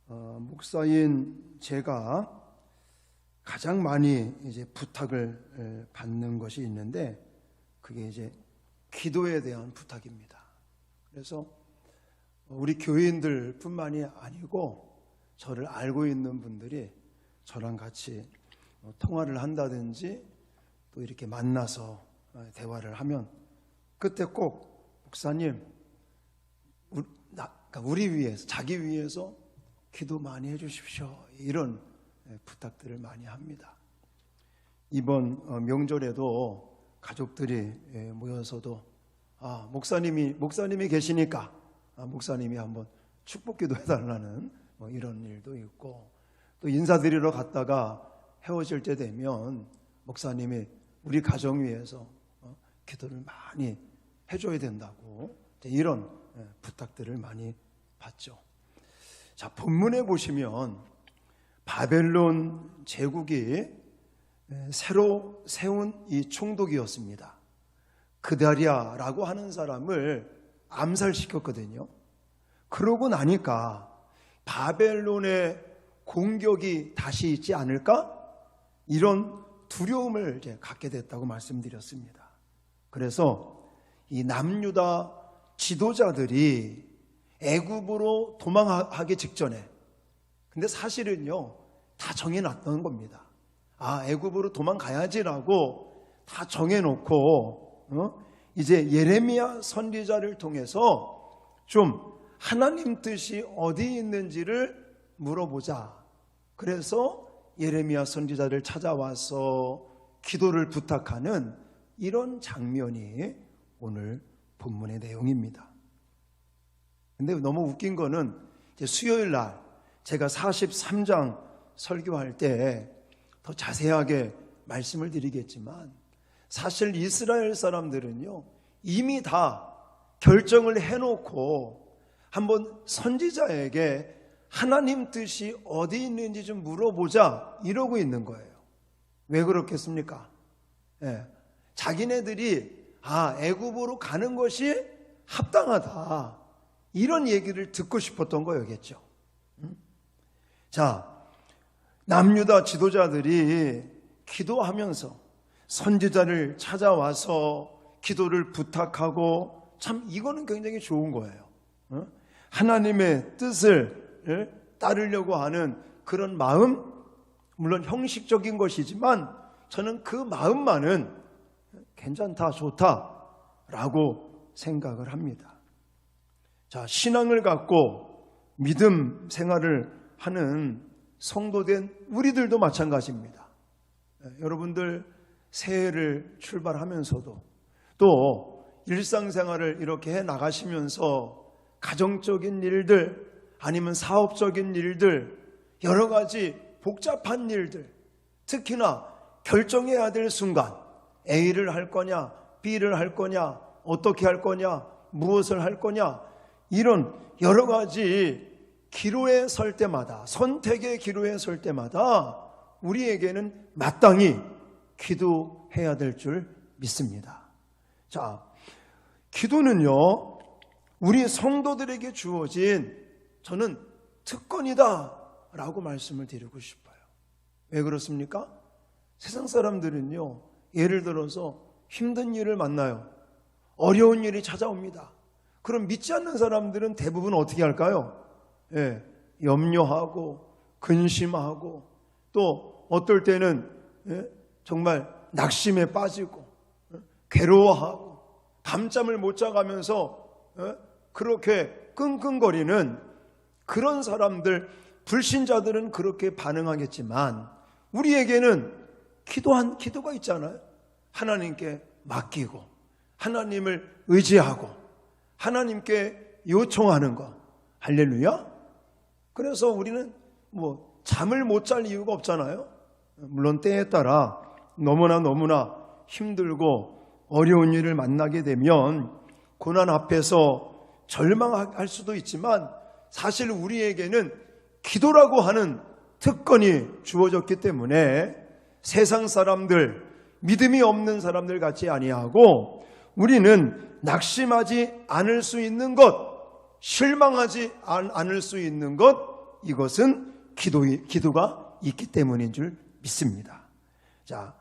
목사인 제가 가장 많이 이제 부탁을 받는 것이 있는데 그게 이제 기도에 대한 부탁입니다. 그래서 우리 교인들뿐만이 아니고 저를 알고 있는 분들이 저랑 같이 통화를 한다든지 또 이렇게 만나서 대화를 하면 그때 꼭 목사님 우리 위해서 자기 위해서 기도 많이 해주십시오 이런 부탁들을 많이 합니다. 이번 명절에도 가족들이 모여서도 목사님이 계시니까 목사님이 한번 축복기도 해달라는 이런 일도 있고 또 인사드리러 갔다가 헤어질 때 되면 목사님이 우리 가정 위해서 기도를 많이 해줘야 된다고 이런 부탁들을 많이 받죠. 자, 본문에 보시면 바벨론 제국이 새로 세운 이 총독이었습니다. 그다리아라고 하는 사람을 암살시켰거든요. 그러고 나니까 바벨론의 공격이 다시 있지 않을까? 이런 두려움을 이제 갖게 됐다고 말씀드렸습니다. 그래서 이 남유다 지도자들이 애굽으로 도망하기 직전에 근데 사실은요 다 정해놨던 겁니다. 애굽으로 도망가야지라고 다 정해놓고 이제 예레미야 선지자를 통해서 좀 하나님 뜻이 어디 있는지를 물어보자. 그래서 예레미야 선지자를 찾아와서 기도를 부탁하는 이런 장면이 오늘 본문의 내용입니다. 근데 너무 웃긴 거는 이제 수요일 날 제가 43장 설교할 때 더 자세하게 말씀을 드리겠지만 사실 이스라엘 사람들은요 이미 다 결정을 해놓고 한번 선지자에게 하나님 뜻이 어디 있는지 좀 물어보자 이러고 있는 거예요. 왜 그렇겠습니까? 자기네들이 애굽으로 가는 것이 합당하다 이런 얘기를 듣고 싶었던 거였겠죠. 자, 남유다 지도자들이 기도하면서 선지자를 찾아와서 기도를 부탁하고 참 이거는 굉장히 좋은 거예요. 하나님의 뜻을 따르려고 하는 그런 마음, 물론 형식적인 것이지만 저는 그 마음만은 괜찮다, 좋다라고 생각을 합니다. 자, 신앙을 갖고 믿음 생활을 하는 성도된 우리들도 마찬가지입니다. 여러분들 새해를 출발하면서도 또 일상생활을 이렇게 해 나가시면서 가정적인 일들 아니면 사업적인 일들 여러 가지 복잡한 일들 특히나 결정해야 될 순간 A를 할 거냐 B를 할 거냐 어떻게 할 거냐 무엇을 할 거냐 이런 여러 가지 기로에 설 때마다 선택의 기로에 설 때마다 우리에게는 마땅히 기도해야 될 줄 믿습니다. 자, 기도는요 우리 성도들에게 주어진 저는 특권이다 라고 말씀을 드리고 싶어요. 왜 그렇습니까? 세상 사람들은요 예를 들어서 힘든 일을 만나요. 어려운 일이 찾아옵니다. 그럼 믿지 않는 사람들은 대부분 어떻게 할까요? 염려하고 근심하고 또 어떨 때는 정말 낙심에 빠지고 괴로워하고 밤잠을 못 자가면서 그렇게 끙끙거리는 그런 사람들 불신자들은 그렇게 반응하겠지만 우리에게는 기도가 있잖아요. 하나님께 맡기고 하나님을 의지하고 하나님께 요청하는 것. 할렐루야. 그래서 우리는 잠을 못 잘 이유가 없잖아요. 물론 때에 따라 너무나 힘들고 어려운 일을 만나게 되면 고난 앞에서 절망할 수도 있지만 사실 우리에게는 기도라고 하는 특권이 주어졌기 때문에 세상 사람들, 믿음이 없는 사람들 같이 아니하고 우리는 낙심하지 않을 수 있는 것, 실망하지 않을 수 있는 것 이것은 기도가 있기 때문인 줄 믿습니다. 자,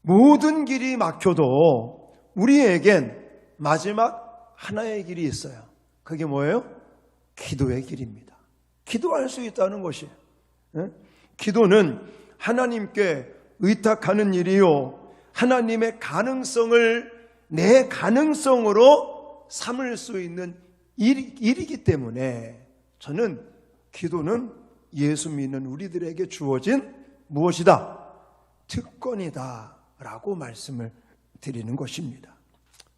모든 길이 막혀도 우리에겐 마지막 하나의 길이 있어요. 그게 뭐예요? 기도의 길입니다. 기도할 수 있다는 것이에요. 기도는 하나님께 의탁하는 일이요, 하나님의 가능성을 내 가능성으로 삼을 수 있는 일이기 때문에 저는 기도는 예수 믿는 우리들에게 주어진 무엇이다? 특권이다 라고 말씀을 드리는 것입니다.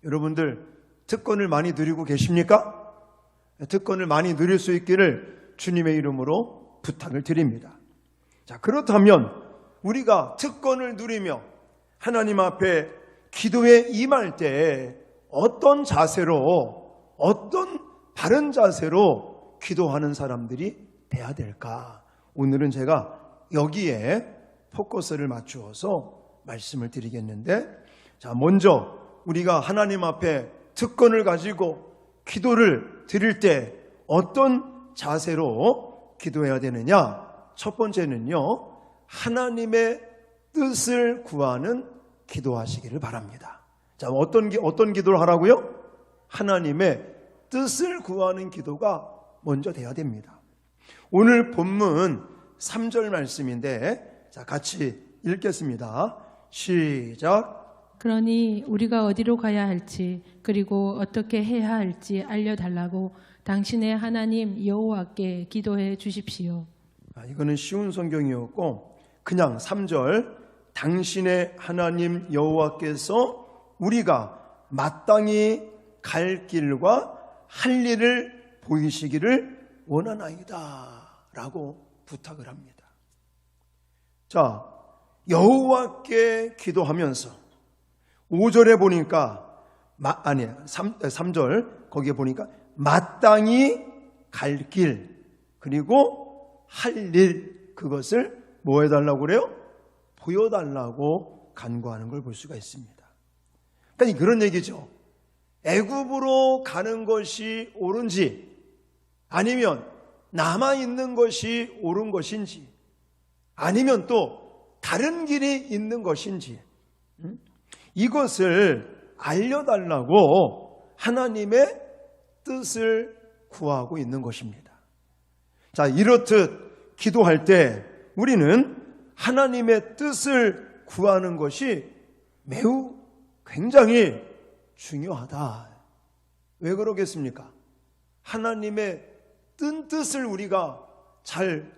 여러분들 특권을 많이 누리고 계십니까? 특권을 많이 누릴 수 있기를 주님의 이름으로 부탁을 드립니다. 자, 그렇다면 우리가 특권을 누리며 하나님 앞에 기도에 임할 때 어떤 자세로, 어떤 바른 자세로 기도하는 사람들이 돼야 될까? 오늘은 제가 여기에 포커스를 맞추어서 말씀을 드리겠는데, 자, 먼저 우리가 하나님 앞에 특권을 가지고 기도를 드릴 때 어떤 자세로 기도해야 되느냐? 첫 번째는요, 하나님의 뜻을 구하는 기도하시기를 바랍니다. 자, 어떤 기도를 하라고요? 하나님의 뜻을 구하는 기도가 먼저 돼야 됩니다. 오늘 본문 3절 말씀인데, 자, 같이 읽겠습니다. 시작. 그러니 우리가 어디로 가야 할지 그리고 어떻게 해야 할지 알려달라고 당신의 하나님 여호와께 기도해 주십시오. 이거는 쉬운 성경이었고, 그냥 3절, 당신의 하나님 여호와께서 우리가 마땅히 갈 길과 할 일을 보이시기를 원하나이다 라고 부탁을 합니다. 자, 여호와께 기도하면서 5절에 보니까 3절 거기에 보니까 마땅히 갈 길 그리고 할 일, 그것을 뭐 해달라고 그래요? 보여달라고 간구하는 걸 볼 수가 있습니다. 그러니까 그런 얘기죠. 애굽으로 가는 것이 옳은지 아니면 남아있는 것이 옳은 것인지 아니면 또 다른 길이 있는 것인지 이것을 알려달라고 하나님의 뜻을 구하고 있는 것입니다. 자, 이렇듯 기도할 때 우리는 하나님의 뜻을 구하는 것이 매우 굉장히 중요하다. 왜 그러겠습니까? 하나님의 뜬 뜻을 우리가 잘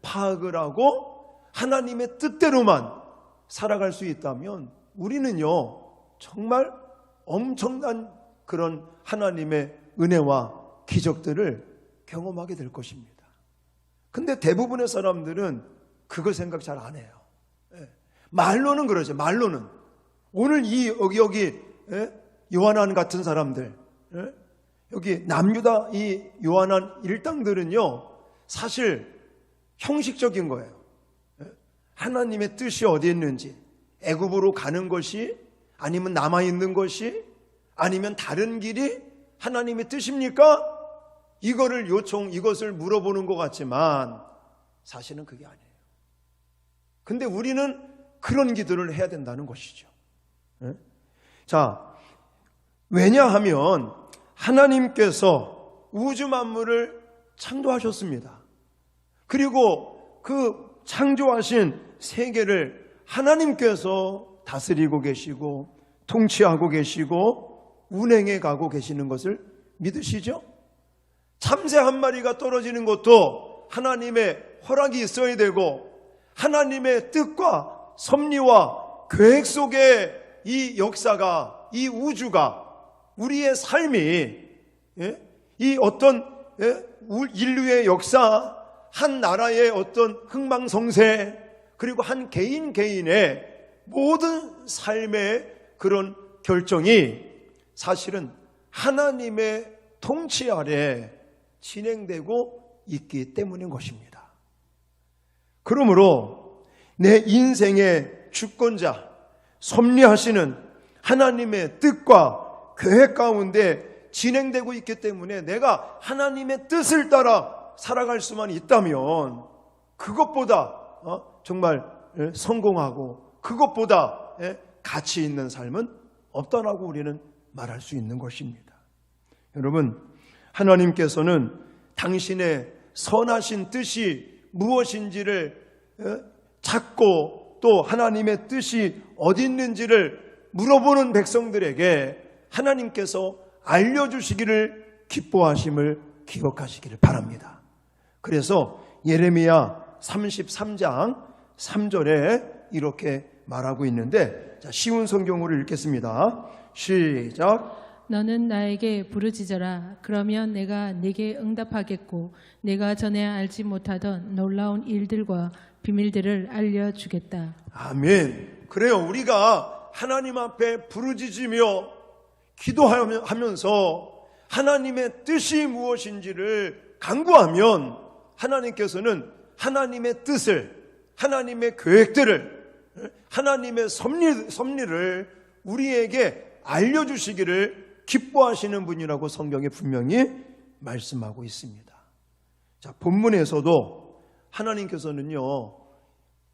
파악을 하고 하나님의 뜻대로만 살아갈 수 있다면 우리는요, 정말 엄청난 그런 하나님의 은혜와 기적들을 경험하게 될 것입니다. 근데 대부분의 사람들은 그거 생각 잘 안 해요. 말로는 그러죠. 말로는. 오늘 여기 요한안 같은 사람들, 여기 남유다 이 요한안 일당들은요, 사실 형식적인 거예요. 하나님의 뜻이 어디 있는지, 애굽으로 가는 것이 아니면 남아있는 것이 아니면 다른 길이 하나님의 뜻입니까? 이것을 물어보는 것 같지만 사실은 그게 아니에요. 근데 우리는 그런 기도를 해야 된다는 것이죠. 자, 왜냐하면 하나님께서 우주 만물을 창조하셨습니다. 그리고 그 창조하신 세계를 하나님께서 다스리고 계시고 통치하고 계시고 운행해 가고 계시는 것을 믿으시죠? 참새 한 마리가 떨어지는 것도 하나님의 허락이 있어야 되고 하나님의 뜻과 섭리와 계획 속에 이 역사가, 이 우주가, 우리의 삶이, 이 어떤 인류의 역사, 한 나라의 어떤 흥망성쇠, 그리고 한 개인의 모든 삶의 그런 결정이 사실은 하나님의 통치 아래 진행되고 있기 때문인 것입니다. 그러므로 내 인생의 주권자, 섭리하시는 하나님의 뜻과 계획 가운데 진행되고 있기 때문에 내가 하나님의 뜻을 따라 살아갈 수만 있다면 그것보다 정말 성공하고 그것보다 가치 있는 삶은 없다라고 우리는 말할 수 있는 것입니다. 여러분, 하나님께서는 당신의 선하신 뜻이 무엇인지를 찾고 또 하나님의 뜻이 어디 있는지를 물어보는 백성들에게 하나님께서 알려주시기를 기뻐하심을 기억하시기를 바랍니다. 그래서 예레미야 33장 3절에 이렇게 말하고 있는데, 자, 쉬운 성경으로 읽겠습니다. 시작. 너는 나에게 부르짖어라. 그러면 내가 네게 응답하겠고 내가 전에 알지 못하던 놀라운 일들과 비밀들을 알려주겠다. 아멘. 그래요. 우리가 하나님 앞에 부르짖으며 기도하면서 하나님의 뜻이 무엇인지를 간구하면 하나님께서는 하나님의 뜻을, 하나님의 계획들을, 하나님의 섭리를 우리에게 알려주시기를 기뻐하시는 분이라고 성경에 분명히 말씀하고 있습니다. 자, 본문에서도 하나님께서는요,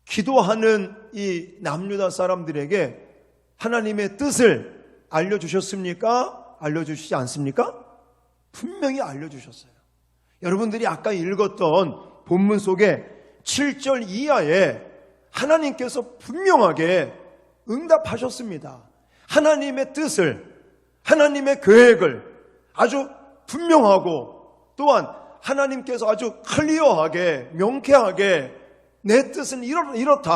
기도하는 이 남유다 사람들에게 하나님의 뜻을 알려주셨습니까? 알려주시지 않습니까? 분명히 알려주셨어요. 여러분들이 아까 읽었던 본문 속에 7절 이하에 하나님께서 분명하게 응답하셨습니다. 하나님의 뜻을, 하나님의 계획을 아주 분명하고 또한 하나님께서 아주 클리어하게, 명쾌하게 내 뜻은 이렇다라고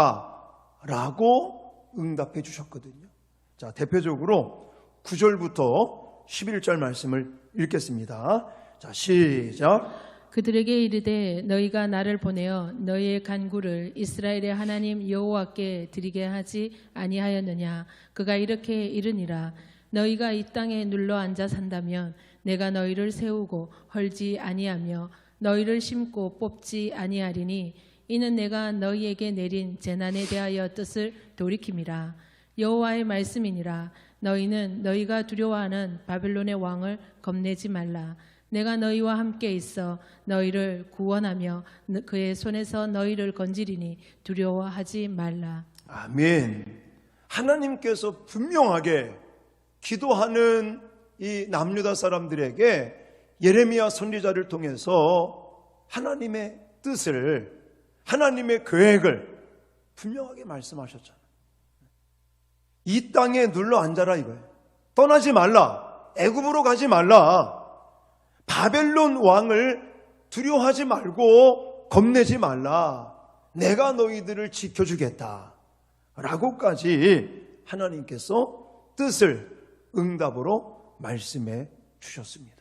응답해 주셨거든요. 자, 대표적으로 9절부터 11절 말씀을 읽겠습니다. 자, 시작. 그들에게 이르되 너희가 나를 보내어 너희의 간구를 이스라엘의 하나님 여호와께 드리게 하지 아니하였느냐. 그가 이렇게 이르니라. 너희가 이 땅에 눌러 앉아 산다면 내가 너희를 세우고 헐지 아니하며 너희를 심고 뽑지 아니하리니 이는 내가 너희에게 내린 재난에 대하여 뜻을 돌이킴이라. 여호와의 말씀이니라. 너희는 너희가 두려워하는 바벨론의 왕을 겁내지 말라. 내가 너희와 함께 있어 너희를 구원하며 그의 손에서 너희를 건지리니 두려워하지 말라. 아멘. 하나님께서 분명하게 기도하는 이 남유다 사람들에게 예레미야 선지자를 통해서 하나님의 뜻을, 하나님의 계획을 분명하게 말씀하셨잖아요. 이 땅에 눌러 앉아라 이거예요. 떠나지 말라. 애굽으로 가지 말라. 바벨론 왕을 두려워하지 말고 겁내지 말라. 내가 너희들을 지켜주겠다. 라고까지 하나님께서 뜻을 응답으로 말씀해 주셨습니다.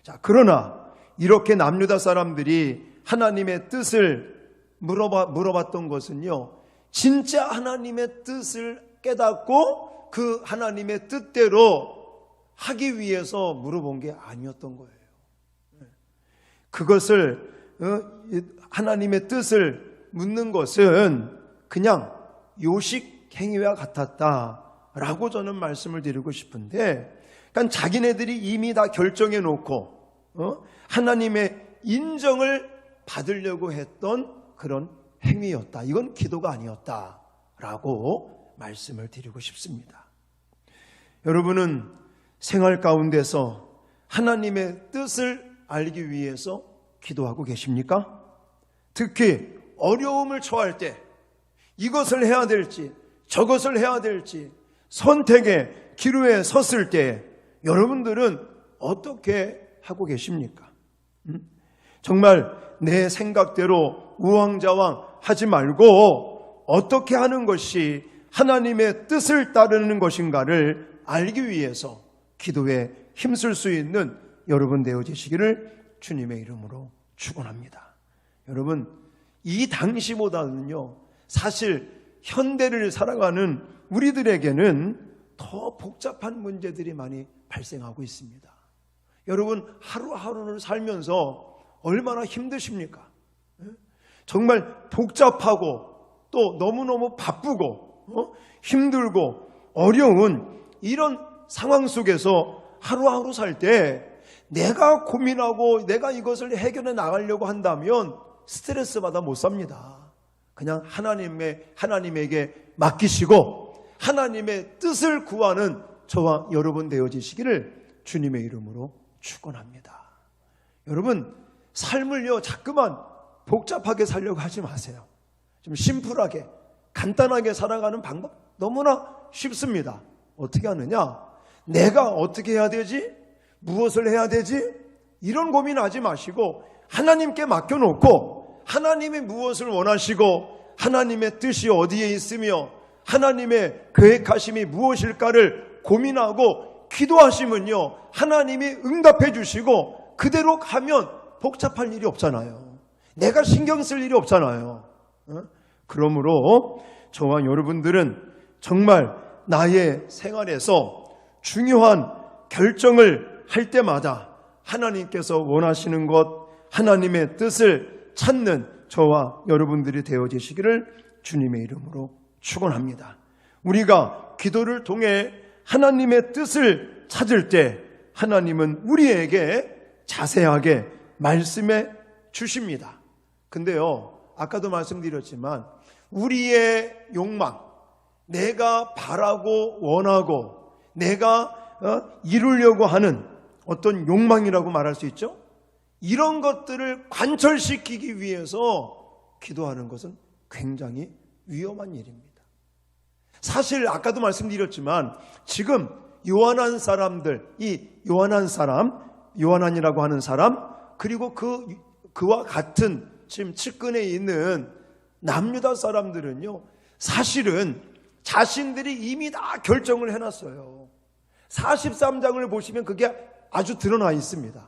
자, 그러나 이렇게 남유다 사람들이 하나님의 뜻을 물어봤던 것은요, 진짜 하나님의 뜻을 깨닫고 그 하나님의 뜻대로 하기 위해서 물어본 게 아니었던 거예요. 그것을 하나님의 뜻을 묻는 것은 그냥 요식 행위와 같았다라고 저는 말씀을 드리고 싶은데, 그러니까 자기네들이 이미 다 결정해 놓고 하나님의 인정을 받으려고 했던 그런 행위였다. 이건 기도가 아니었다라고 말씀을 드리고 싶습니다. 여러분은 생활 가운데서 하나님의 뜻을 알기 위해서 기도하고 계십니까? 특히 어려움을 처할 때 이것을 해야 될지 저것을 해야 될지 선택의 기로에 섰을 때 여러분들은 어떻게 하고 계십니까? 정말 내 생각대로 우왕좌왕 하지 말고 어떻게 하는 것이 하나님의 뜻을 따르는 것인가를 알기 위해서 기도에 힘쓸 수 있는 여러분 되어지시기를 주님의 이름으로 축원합니다. 여러분, 이 당시보다는요, 사실 현대를 살아가는 우리들에게는 더 복잡한 문제들이 많이 발생하고 있습니다. 여러분, 하루하루를 살면서 얼마나 힘드십니까? 정말 복잡하고 또 너무너무 바쁘고 힘들고 어려운 이런 상황 속에서 하루하루 살 때 내가 고민하고 내가 이것을 해결해 나가려고 한다면 스트레스 받아 못 삽니다. 그냥 하나님에게 맡기시고 하나님의 뜻을 구하는 저와 여러분 되어지시기를 주님의 이름으로 축원합니다. 여러분, 삶을요 자꾸만 복잡하게 살려고 하지 마세요. 좀 심플하게 간단하게 살아가는 방법 너무나 쉽습니다. 어떻게 하느냐? 내가 어떻게 해야 되지? 무엇을 해야 되지? 이런 고민하지 마시고 하나님께 맡겨놓고 하나님이 무엇을 원하시고 하나님의 뜻이 어디에 있으며 하나님의 계획하심이 무엇일까를 고민하고 기도하시면요 하나님이 응답해 주시고 그대로 가면 복잡할 일이 없잖아요. 내가 신경 쓸 일이 없잖아요. 그러므로 저와 여러분들은 정말 나의 생활에서 중요한 결정을 할 때마다 하나님께서 원하시는 것, 하나님의 뜻을 찾는 저와 여러분들이 되어지시기를 주님의 이름으로 축원합니다. 우리가 기도를 통해 하나님의 뜻을 찾을 때 하나님은 우리에게 자세하게 말씀해 주십니다. 근데요, 아까도 말씀드렸지만 우리의 욕망, 내가 바라고 원하고 내가 이루려고 하는 어떤 욕망이라고 말할 수 있죠. 이런 것들을 관철시키기 위해서 기도하는 것은 굉장히 위험한 일입니다. 사실 아까도 말씀드렸지만 지금 요한한 사람들, 이 요한한 사람, 요한한이라고 하는 사람, 그리고 그와 같은 지금 측근에 있는 남유다 사람들은요 사실은 자신들이 이미 다 결정을 해놨어요. 43장을 보시면 그게 아주 드러나 있습니다.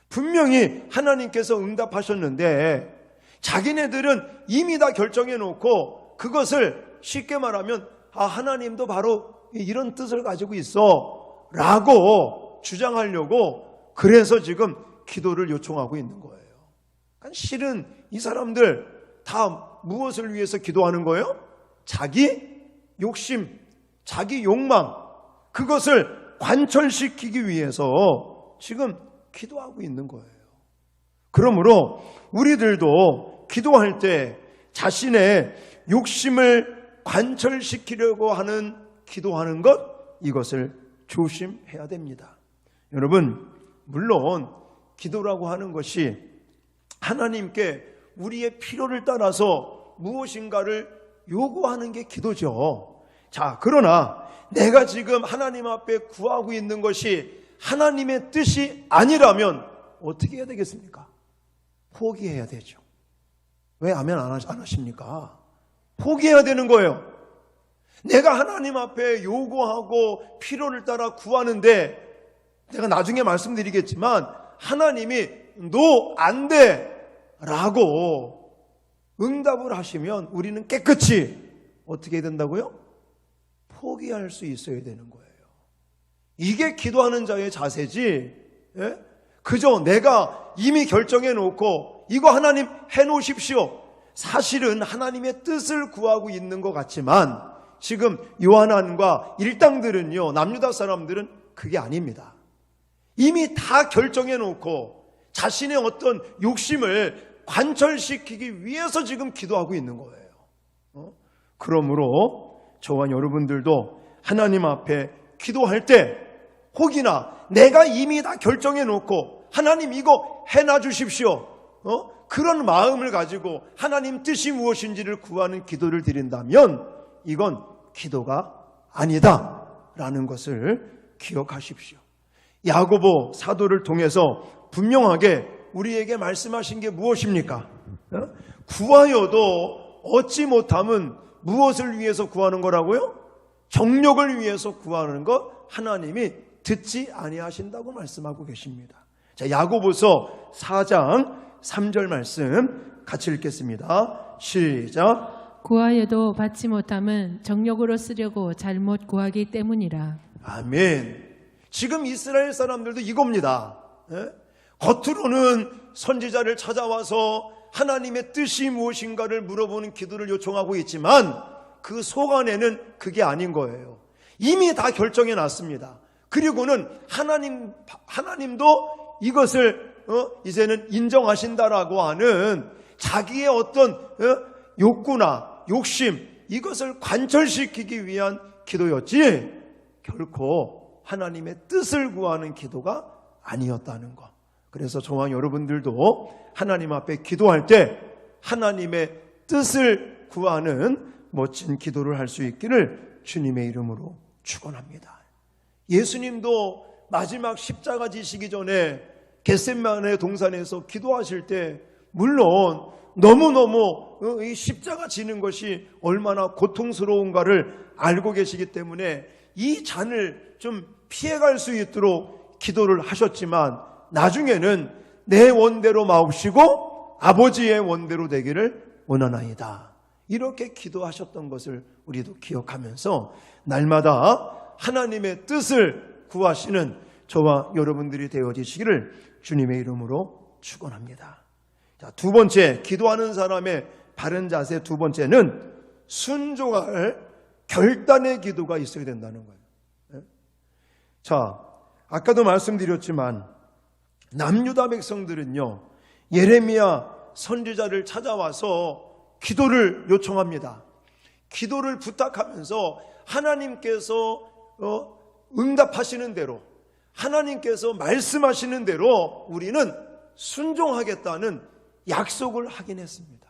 분명히 하나님께서 응답하셨는데 자기네들은 이미 다 결정해 놓고 그것을 쉽게 말하면 하나님도 바로 이런 뜻을 가지고 있어 라고 주장하려고 그래서 지금 기도를 요청하고 있는 거예요. 실은 이 사람들 다 무엇을 위해서 기도하는 거예요? 자기 욕심, 자기 욕망, 그것을 관철시키기 위해서 지금 기도하고 있는 거예요. 그러므로 우리들도 기도할 때 자신의 욕심을 관철시키려고 하는 기도하는 것, 이것을 조심해야 됩니다. 여러분, 물론 기도라고 하는 것이 하나님께 우리의 필요를 따라서 무엇인가를 요구하는 게 기도죠. 자, 그러나 내가 지금 하나님 앞에 구하고 있는 것이 하나님의 뜻이 아니라면 어떻게 해야 되겠습니까? 포기해야 되죠. 왜 아멘 안 하십니까? 포기해야 되는 거예요. 내가 하나님 앞에 요구하고 필요를 따라 구하는데 내가 나중에 말씀드리겠지만 하나님이 너 안 돼 라고 응답을 하시면 우리는 깨끗이 어떻게 해야 된다고요? 포기할 수 있어야 되는 거예요. 이게 기도하는 자의 자세지, 예? 그저 내가 이미 결정해 놓고 이거 하나님 해 놓으십시오. 사실은 하나님의 뜻을 구하고 있는 것 같지만 지금 요한안과 일당들은요, 남유다 사람들은 그게 아닙니다. 이미 다 결정해 놓고 자신의 어떤 욕심을 관철시키기 위해서 지금 기도하고 있는 거예요. 그러므로 저와 여러분들도 하나님 앞에 기도할 때 혹이나 내가 이미 다 결정해 놓고 하나님 이거 해놔 주십시오. 그런 마음을 가지고 하나님 뜻이 무엇인지를 구하는 기도를 드린다면 이건 기도가 아니다 라는 것을 기억하십시오. 야고보 사도를 통해서 분명하게 우리에게 말씀하신 게 무엇입니까? 구하여도 얻지 못함은 무엇을 위해서 구하는 거라고요? 정욕을 위해서 구하는 것 하나님이 듣지 아니하신다고 말씀하고 계십니다. 자, 야고보서 4장 3절 말씀 같이 읽겠습니다. 시작. 구하여도 받지 못함은 정욕으로 쓰려고 잘못 구하기 때문이라. 아멘. 지금 이스라엘 사람들도 이겁니다. 겉으로는 선지자를 찾아와서 하나님의 뜻이 무엇인가를 물어보는 기도를 요청하고 있지만 그 속 안에는 그게 아닌 거예요. 이미 다 결정해 놨습니다. 그리고는 하나님도 이것을 이제는 인정하신다라고 하는 자기의 어떤 욕구나 욕심, 이것을 관철시키기 위한 기도였지 결코 하나님의 뜻을 구하는 기도가 아니었다는 것. 그래서 저와 여러분들도 하나님 앞에 기도할 때 하나님의 뜻을 구하는 멋진 기도를 할 수 있기를 주님의 이름으로 축원합니다. 예수님도 마지막 십자가 지시기 전에 겟세마네 동산에서 기도하실 때 물론 너무너무 이 십자가 지는 것이 얼마나 고통스러운가를 알고 계시기 때문에 이 잔을 좀 피해갈 수 있도록 기도를 하셨지만 나중에는 내 원대로 마옵시고 아버지의 원대로 되기를 원하나이다. 이렇게 기도하셨던 것을 우리도 기억하면서 날마다 하나님의 뜻을 구하시는 저와 여러분들이 되어지시기를 주님의 이름으로 축원합니다. 자, 두 번째, 기도하는 사람의 바른 자세 두 번째는 순종할 결단의 기도가 있어야 된다는 거예요. 자, 아까도 말씀드렸지만 남유다 백성들은요, 예레미야 선지자를 찾아와서 기도를 요청합니다. 기도를 부탁하면서 하나님께서 응답하시는 대로, 하나님께서 말씀하시는 대로 우리는 순종하겠다는 약속을 하긴 했습니다.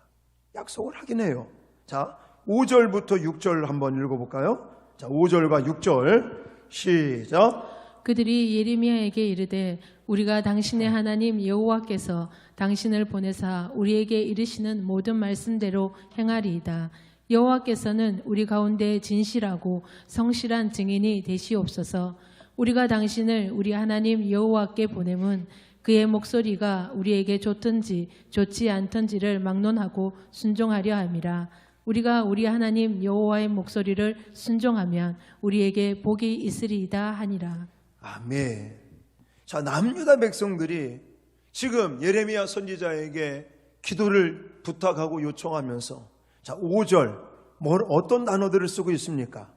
약속을 하긴 해요. 자, 5절부터 6절 한번 읽어볼까요? 자, 5절과 6절 시작. 그들이 예레미야에게 이르되 우리가 당신의 하나님 여호와께서 당신을 보내사 우리에게 이르시는 모든 말씀대로 행하리이다. 여호와께서는 우리 가운데 진실하고 성실한 증인이 되시옵소서. 우리가 당신을 우리 하나님 여호와께 보냄은 그의 목소리가 우리에게 좋든지 좋지 않든지를 막론하고 순종하려 함이라. 우리가 우리 하나님 여호와의 목소리를 순종하면 우리에게 복이 있으리이다 하니라. 아멘. 자, 남유다 백성들이 지금 예레미야 선지자에게 기도를 부탁하고 요청하면서 자, 5절 어떤 단어들을 쓰고 있습니까?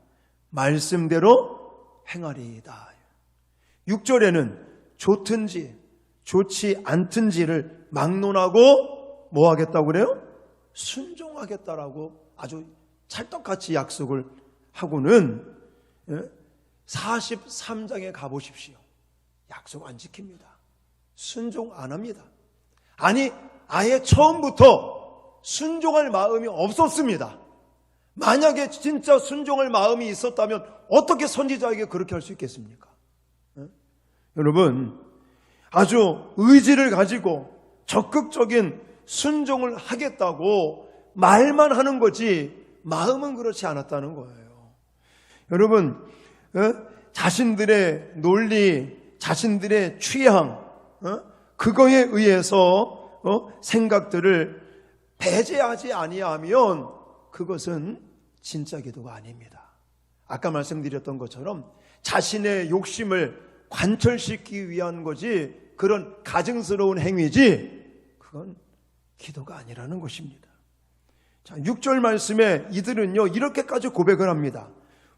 말씀대로 행하리이다. 6절에는 좋든지 좋지 않든지를 막론하고 뭐 하겠다고 그래요? 순종하겠다라고 아주 찰떡같이 약속을 하고는 43장에 가보십시오. 약속 안 지킵니다. 순종 안 합니다. 아니, 아예 처음부터 순종할 마음이 없었습니다. 만약에 진짜 순종할 마음이 있었다면 어떻게 선지자에게 그렇게 할 수 있겠습니까? 여러분, 아주 의지를 가지고 적극적인 순종을 하겠다고 말만 하는 거지 마음은 그렇지 않았다는 거예요. 여러분, 자신들의 논리, 자신들의 취향, 그거에 의해서 생각들을 배제하지 아니하면 그것은 진짜 기도가 아닙니다. 아까 말씀드렸던 것처럼 자신의 욕심을 관철시키기 위한 거지 그런 가증스러운 행위지 그건 기도가 아니라는 것입니다. 자, 6절 말씀에 이들은요 이렇게까지 고백을 합니다.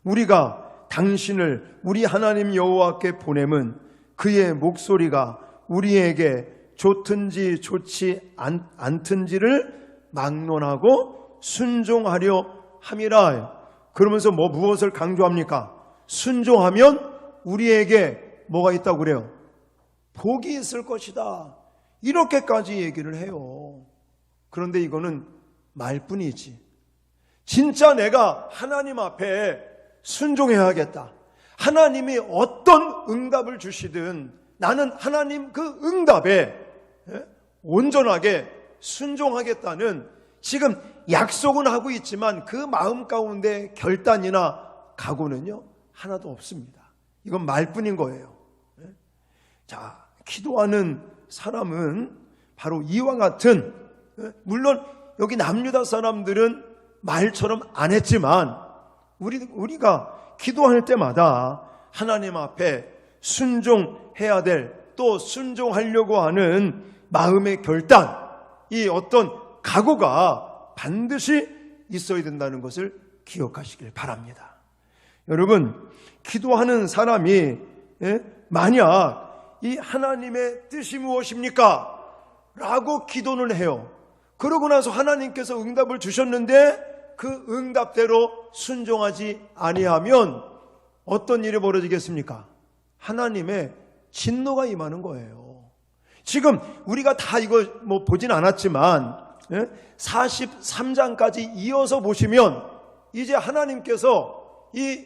우리가 당신을 우리 하나님 여호와께 보냄은 그의 목소리가 우리에게 좋든지 좋지 않든지를 막론하고 순종하려 함이라. 그러면서 무엇을 강조합니까? 순종하면 우리에게 뭐가 있다고 그래요? 복이 있을 것이다. 이렇게까지 얘기를 해요. 그런데 이거는 말뿐이지. 진짜 내가 하나님 앞에 순종해야겠다. 하나님이 어떤 응답을 주시든 나는 하나님 그 응답에 온전하게 순종하겠다는 지금 약속은 하고 있지만 그 마음 가운데 결단이나 각오는요 하나도 없습니다. 이건 말뿐인 거예요. 자, 기도하는 사람은 바로 이와 같은, 물론 여기 남유다 사람들은 말처럼 안 했지만 우리가 기도할 때마다 하나님 앞에 순종해야 될, 또 순종하려고 하는 마음의 결단, 이 어떤 각오가 반드시 있어야 된다는 것을 기억하시길 바랍니다. 여러분, 기도하는 사람이 만약 이 하나님의 뜻이 무엇입니까? 라고 기도를 해요. 그러고 나서 하나님께서 응답을 주셨는데 그 응답대로 순종하지 아니하면 어떤 일이 벌어지겠습니까? 하나님의 진노가 임하는 거예요. 지금 우리가 다 이거 보진 않았지만 43장까지 이어서 보시면 이제 하나님께서 이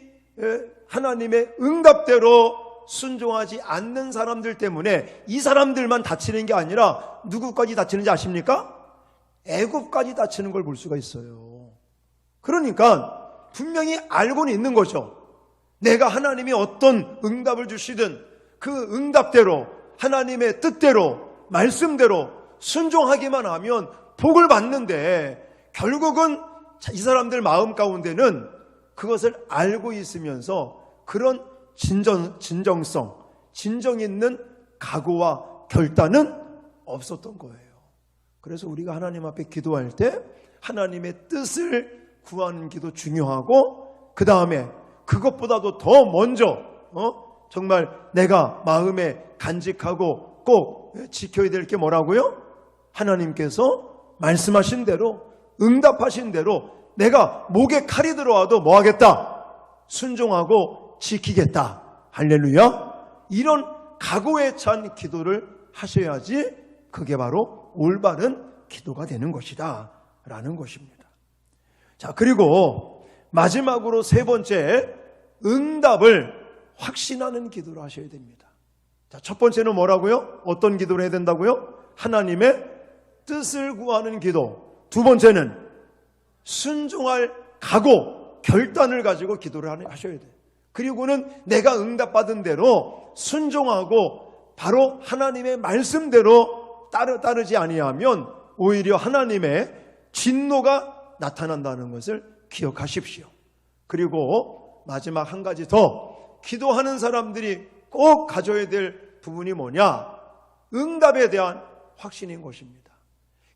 하나님의 응답대로 순종하지 않는 사람들 때문에 이 사람들만 다치는 게 아니라 누구까지 다치는지 아십니까? 애굽까지 다치는 걸 볼 수가 있어요. 그러니까 분명히 알고는 있는 거죠. 내가 하나님이 어떤 응답을 주시든 그 응답대로 하나님의 뜻대로 말씀대로 순종하기만 하면 복을 받는데 결국은 이 사람들 마음 가운데는 그것을 알고 있으면서 그런 진정성, 진정 있는 각오와 결단은 없었던 거예요. 그래서 우리가 하나님 앞에 기도할 때 하나님의 뜻을 구하는 기도 중요하고 그 다음에 그것보다도 더 먼저 정말 내가 마음에 간직하고 꼭 지켜야 될 게 뭐라고요? 하나님께서 말씀하신 대로 응답하신 대로 내가 목에 칼이 들어와도 뭐 하겠다? 순종하고 지키겠다. 할렐루야. 이런 각오에 찬 기도를 하셔야지 그게 바로 올바른 기도가 되는 것이다 라는 것입니다. 자, 그리고 마지막으로 세 번째, 응답을 확신하는 기도를 하셔야 됩니다. 자, 첫 번째는 뭐라고요? 어떤 기도를 해야 된다고요? 하나님의 뜻을 구하는 기도. 두 번째는 순종할 각오, 결단을 가지고 기도를 하셔야 돼요. 그리고는 내가 응답받은 대로 순종하고 바로 하나님의 말씀대로 따르지 아니하면 오히려 하나님의 진노가 나타난다는 것을 기억하십시오. 그리고 마지막 한 가지 더, 기도하는 사람들이 꼭 가져야 될 부분이 뭐냐? 응답에 대한 확신인 것입니다.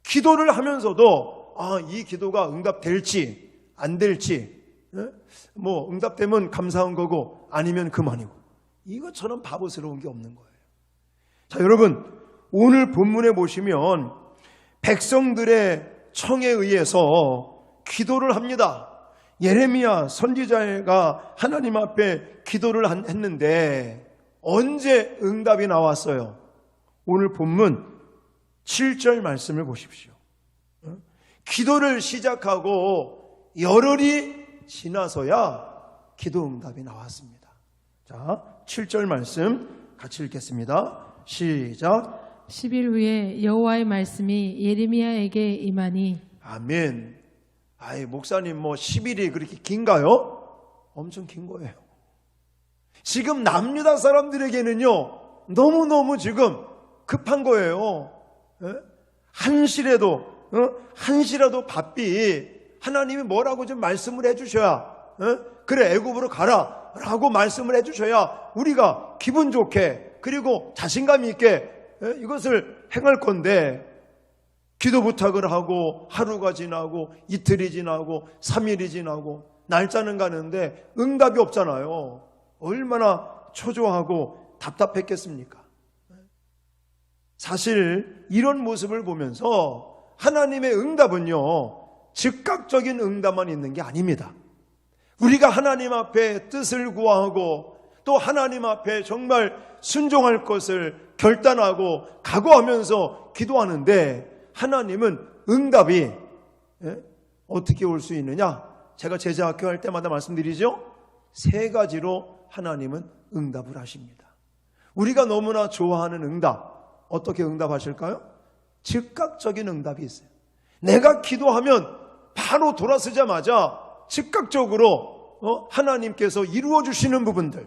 기도를 하면서도 이 기도가 응답될지 안 될지, 응답되면 감사한 거고 아니면 그만이고, 이것처럼 바보스러운 게 없는 거예요. 자, 여러분, 오늘 본문에 보시면 백성들의 청에 의해서 기도를 합니다. 예레미야 선지자가 하나님 앞에 기도를 했는데 언제 응답이 나왔어요? 오늘 본문 7절 말씀을 보십시오. 기도를 시작하고 열흘이 지나서야 기도 응답이 나왔습니다. 자, 7절 말씀 같이 읽겠습니다. 시작. 10일 후에 여호와의 말씀이 예레미야에게 임하니. 아멘. 목사님 10일이 그렇게 긴가요? 엄청 긴 거예요. 지금 남유다 사람들에게는요 너무너무 지금 급한 거예요. 한시라도 바삐 하나님이 뭐라고 좀 말씀을 해주셔야, 그래 애굽으로 가라 라고 말씀을 해주셔야 우리가 기분 좋게 그리고 자신감 있게 이것을 행할 건데, 기도 부탁을 하고 하루가 지나고 이틀이 지나고 3일이 지나고 날짜는 가는데 응답이 없잖아요. 얼마나 초조하고 답답했겠습니까? 사실 이런 모습을 보면서 하나님의 응답은요 즉각적인 응답만 있는 게 아닙니다. 우리가 하나님 앞에 뜻을 구하고 또 하나님 앞에 정말 순종할 것을 결단하고 각오하면서 기도하는데, 하나님은 응답이 어떻게 올 수 있느냐? 제가 제자학교 할 때마다 말씀드리죠. 3가지로 하나님은 응답을 하십니다. 우리가 너무나 좋아하는 응답, 어떻게 응답하실까요? 즉각적인 응답이 있어요. 내가 기도하면 바로 돌아서자마자 즉각적으로 하나님께서 이루어 주시는 부분들,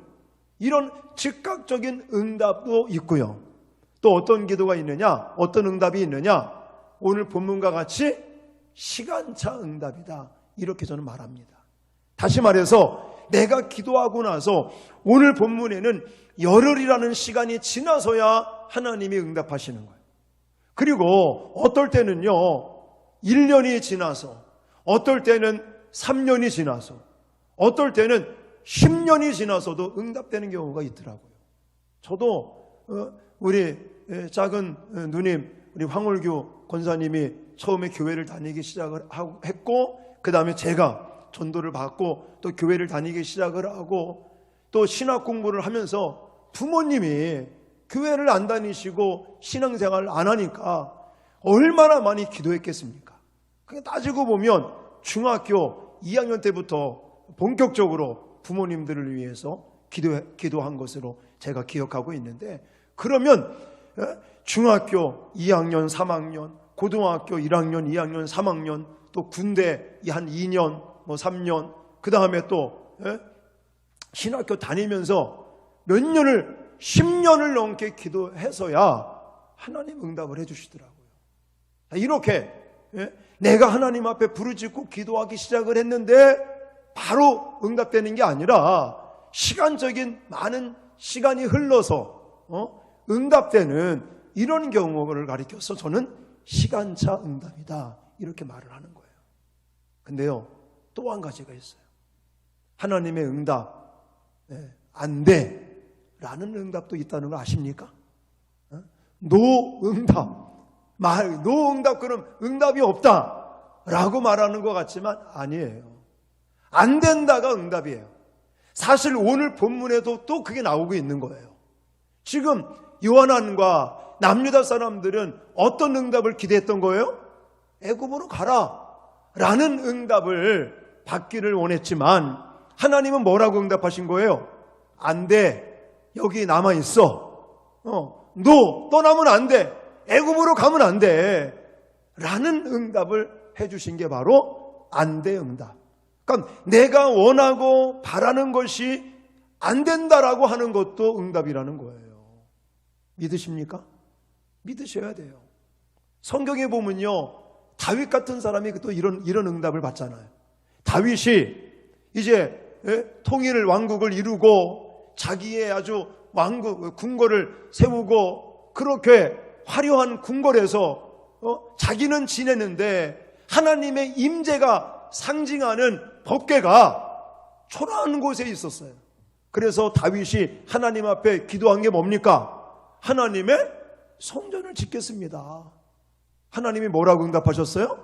이런 즉각적인 응답도 있고요. 또 어떤 기도가 있느냐? 어떤 응답이 있느냐? 오늘 본문과 같이 시간차 응답이다, 이렇게 저는 말합니다. 다시 말해서 내가 기도하고 나서 오늘 본문에는 열흘이라는 시간이 지나서야 하나님이 응답하시는 거예요. 그리고 어떨 때는요 1년이 지나서, 어떨 때는 3년이 지나서, 어떨 때는 10년이 지나서도 응답되는 경우가 있더라고요. 저도 우리 작은 누님, 우리 황홀규 권사님이 처음에 교회를 다니기 시작을 했고, 그 다음에 제가 전도를 받고 또 교회를 다니기 시작을 하고 또 신학 공부를 하면서 부모님이 교회를 안 다니시고 신앙생활을 안 하니까 얼마나 많이 기도했겠습니까? 그게 따지고 보면 중학교 2학년 때부터 본격적으로 부모님들을 위해서 기도한 것으로 제가 기억하고 있는데, 그러면 중학교 2학년, 3학년, 고등학교 1학년, 2학년, 3학년, 또 군대 한 2년, 3년, 그 다음에 또 신학교 다니면서 몇 년을 10년을 넘게 기도해서야 하나님 응답을 해주시더라고요. 이렇게 내가 하나님 앞에 부르짖고 기도하기 시작을 했는데 바로 응답되는 게 아니라 시간적인 많은 시간이 흘러서 응답되는 이런 경우를 가리켜서 저는 시간차 응답이다 이렇게 말을 하는 거예요. 근데요, 또 한 가지가 있어요. 하나님의 응답, 안 돼 라는 응답도 있다는 거 아십니까? 노 응답, 노 응답, 그럼 응답이 없다 라고 말하는 것 같지만 아니에요. 안 된다가 응답이에요. 사실 오늘 본문에도 또 그게 나오고 있는 거예요. 지금 요한안과 남유다 사람들은 어떤 응답을 기대했던 거예요? 애굽으로 가라 라는 응답을 받기를 원했지만 하나님은 뭐라고 응답하신 거예요? 안 돼, 여기 남아있어, 너 떠나면 안 돼, 애굽으로 가면 안 돼 라는 응답을 해주신 게 바로 안 돼 응답. 그러니까 내가 원하고 바라는 것이 안 된다라고 하는 것도 응답이라는 거예요. 믿으십니까? 믿으셔야 돼요. 성경에 보면요, 다윗 같은 사람이 또 이런 응답을 받잖아요. 다윗이 이제 통일 왕국을 이루고 자기의 아주 궁궐을 세우고 그렇게 화려한 궁궐에서 자기는 지내는데 하나님의 임재가 상징하는 법궤가 초라한 곳에 있었어요. 그래서 다윗이 하나님 앞에 기도한 게 뭡니까? 하나님의 성전을 짓겠습니다. 하나님이 뭐라고 응답하셨어요?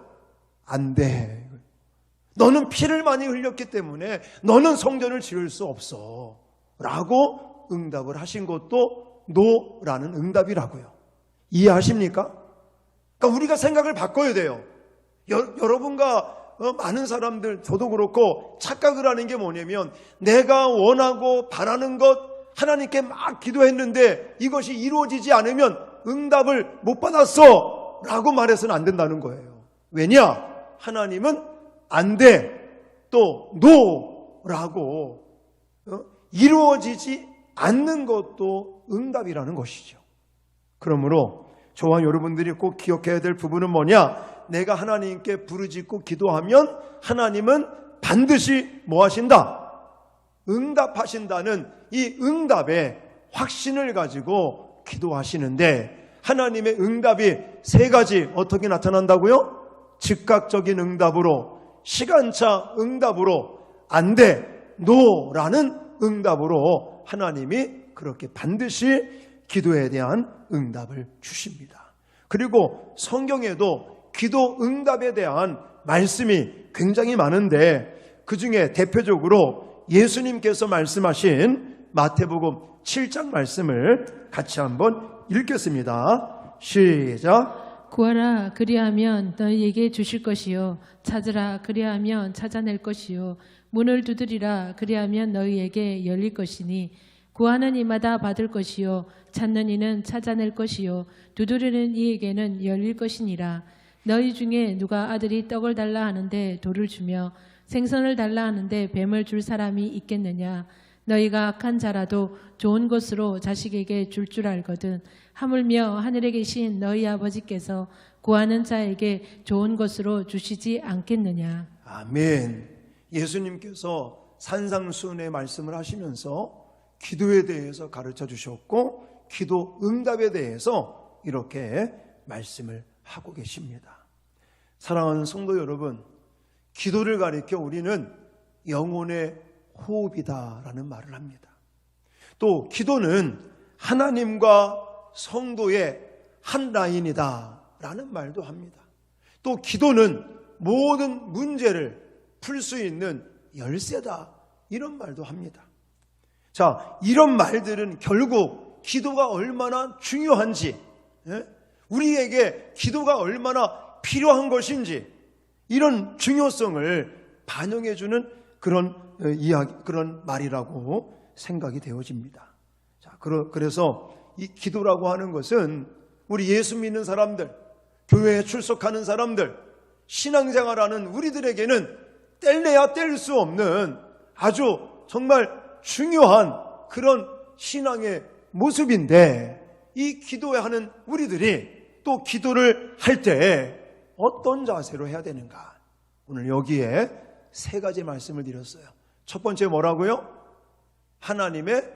안 돼. 너는 피를 많이 흘렸기 때문에 너는 성전을 지을 수 없어 라고 응답을 하신 것도 노라는 응답이라고요. 이해하십니까? 그러니까 우리가 생각을 바꿔야 돼요. 여러분과 많은 사람들, 저도 그렇고 착각을 하는 게 뭐냐면 내가 원하고 바라는 것 하나님께 막 기도했는데 이것이 이루어지지 않으면 응답을 못 받았어 라고 말해서는 안 된다는 거예요. 왜냐? 하나님은 안 돼, 또 노라고 이루어지지 않는 것도 응답이라는 것이죠. 그러므로 저와 여러분들이 꼭 기억해야 될 부분은 뭐냐? 내가 하나님께 부르짖고 기도하면 하나님은 반드시 뭐 하신다? 응답하신다는 이 응답의 확신을 가지고 기도하시는데, 하나님의 응답이 세 가지 어떻게 나타난다고요? 즉각적인 응답으로, 시간차 응답으로, 안 돼, 노라는 응답으로 하나님이 그렇게 반드시 기도에 대한 응답을 주십니다. 그리고 성경에도 기도 응답에 대한 말씀이 굉장히 많은데 그 중에 대표적으로 예수님께서 말씀하신 마태복음 7장 말씀을 같이 한번 읽겠습니다. 시작. 구하라 그리하면 너희에게 주실 것이요, 찾으라 그리하면 찾아낼 것이요, 문을 두드리라 그리하면 너희에게 열릴 것이니 구하는 이마다 받을 것이요, 찾는 이는 찾아낼 것이요, 두드리는 이에게는 열릴 것이니라. 너희 중에 누가 아들이 떡을 달라 하는데 돌을 주며 생선을 달라 하는데 뱀을 줄 사람이 있겠느냐? 너희가 악한 자라도 좋은 것으로 자식에게 줄 알거든 하물며 하늘에 계신 너희 아버지께서 구하는 자에게 좋은 것으로 주시지 않겠느냐? 아멘. 예수님께서 산상수훈의 말씀을 하시면서 기도에 대해서 가르쳐 주셨고 기도 응답에 대해서 이렇게 말씀을 하고 계십니다. 사랑하는 성도 여러분, 기도를 가리켜 우리는 영혼의 호흡이다라는 말을 합니다. 또 기도는 하나님과 성도의 한 라인이다 라는 말도 합니다. 또 기도는 모든 문제를 풀 수 있는 열쇠다 이런 말도 합니다. 자, 이런 말들은 결국 기도가 얼마나 중요한지, 우리에게 기도가 얼마나 필요한 것인지 이런 중요성을 반영해주는 그런 이야기, 그런 말이라고 생각이 되어집니다. 자, 그래서 이 기도라고 하는 것은 우리 예수 믿는 사람들, 교회에 출석하는 사람들, 신앙생활하는 우리들에게는 뗄래야 뗄 수 없는 아주 정말 중요한 그런 신앙의 모습인데, 이 기도하는 우리들이 또 기도를 할 때 어떤 자세로 해야 되는가? 오늘 여기에 세 가지 말씀을 드렸어요. 첫 번째 뭐라고요? 하나님의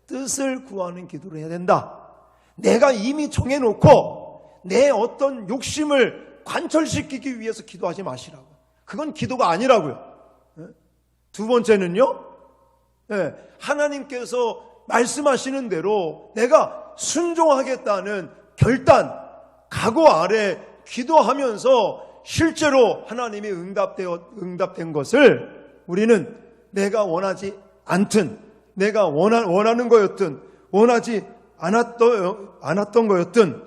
뜻을 구하는 기도를 해야 된다. 내가 이미 정해놓고 내 어떤 욕심을 관철시키기 위해서 기도하지 마시라고. 그건 기도가 아니라고요. 두 번째는요, 하나님께서 말씀하시는 대로 내가 순종하겠다는 결단, 각오 아래 기도하면서 실제로 하나님이 응답된 것을 우리는 내가 원하지 않든, 내가 원하는 거였든, 원하지 않았던 거였든,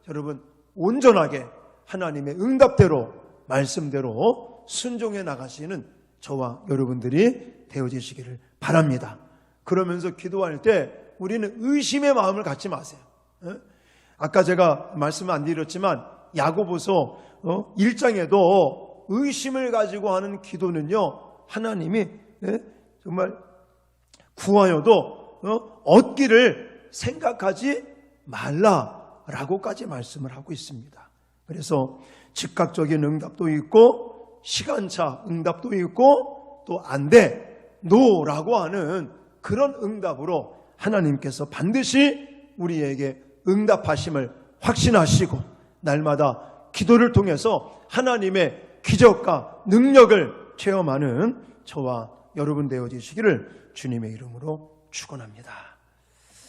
여러분 온전하게 하나님의 응답대로, 말씀대로 순종해 나가시는 저와 여러분들이 되어지시기를 바랍니다. 그러면서 기도할 때 우리는 의심의 마음을 갖지 마세요. 아까 제가 말씀을 안 드렸지만 야고보서 1장에도 의심을 가지고 하는 기도는요, 하나님이 정말 구하여도 얻기를 생각하지 말라라고까지 말씀을 하고 있습니다. 그래서 즉각적인 응답도 있고 시간차 응답도 있고 또 안 돼, 노라고 하는 그런 응답으로 하나님께서 반드시 우리에게 응답하심을 확신하시고 날마다 기도를 통해서 하나님의 기적과 능력을 체험하는 저와 여러분 되어지시기를 주님의 이름으로 축원합니다.